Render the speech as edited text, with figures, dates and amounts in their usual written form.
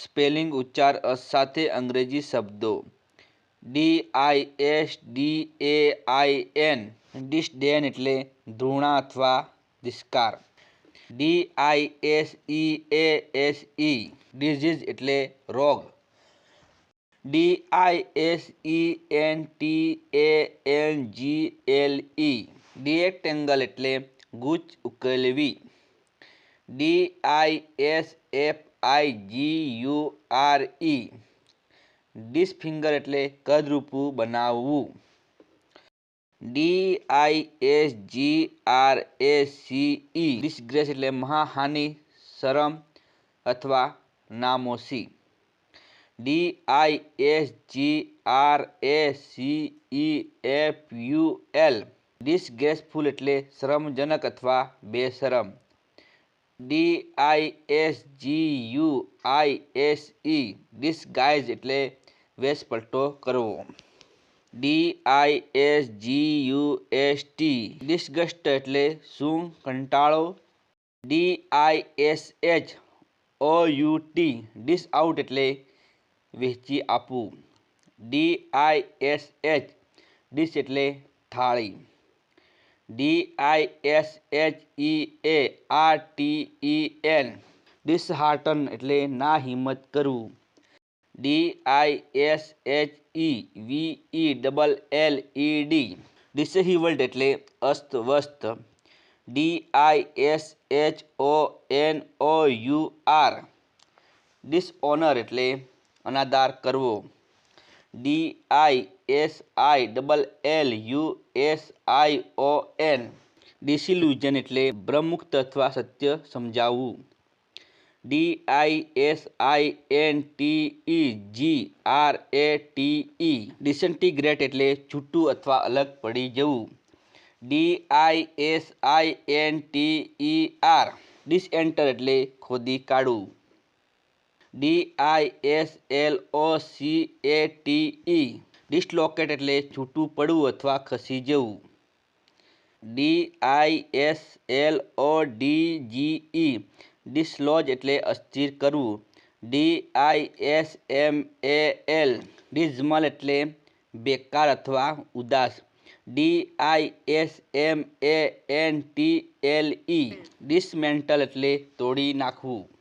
Spelling ઉચ્ચાર સાથે અંગ્રેજી શબ્દો DISDAIN ડિસડેન એટલે ધૃણા અથવા ધિક્કાર. DISEASE ડિઝીઝ એટલે રોગ. DISENTANGLE ડિએક્ટેંગલ એટલે ગૂંચ ઉકેલવી. DISFIGURE ડિસફિગર એટલે કદરૂપું બનાવવું. DISGRACE ડિસગ્રેસ એટલે મહાહાનિ, શરમ અથવા નામોશી. DISGRACEFUL ડિસગ્રેસફુલ એટલે શરમજનક અથવા બેશરમ. DISGUISE ડિસગાઇઝ એટલે વેશપલટો કરવો. DISGUST ડિસગસ્ટ એટલે શું કંટાળો. DISHOUT ડિશ આઉટ એટલે વહેંચી આપવું. DISH ડિશ એટલે થાળી. DISHEARTEN ડિસહાર્ટન એટલે ના હિંમત કરવું. DISHEVELLED ડિસહેબલ્ડ એટલે અસ્તવ્યસ્ત. DISHONOUR ડિસઓનર એટલે અનાદર કરવો. DISILLUSION ડિસિલ્યુઝન એટલે ભ્રમમુક્ત અથવા સત્ય સમજાવવું. DISINTEGRATE ડિસઇન્ટિગ્રેટ એટલે છૂટું અથવા અલગ પડી જવું. DISINTER ડિસએન્ટર એટલે ખોદી કાઢવું. DISLOCATE ડિસલોકેટ એટલે છૂટું પડવું અથવા ખસી જવું. DISLODGE ડિસલોજ એટલે અસ્થિર કરવું. DISMAL ડિસમલ એટલે બેકાર અથવા ઉદાસ. DISMANTLE ડિસમેન્ટલ એટલે તોડી નાખવું.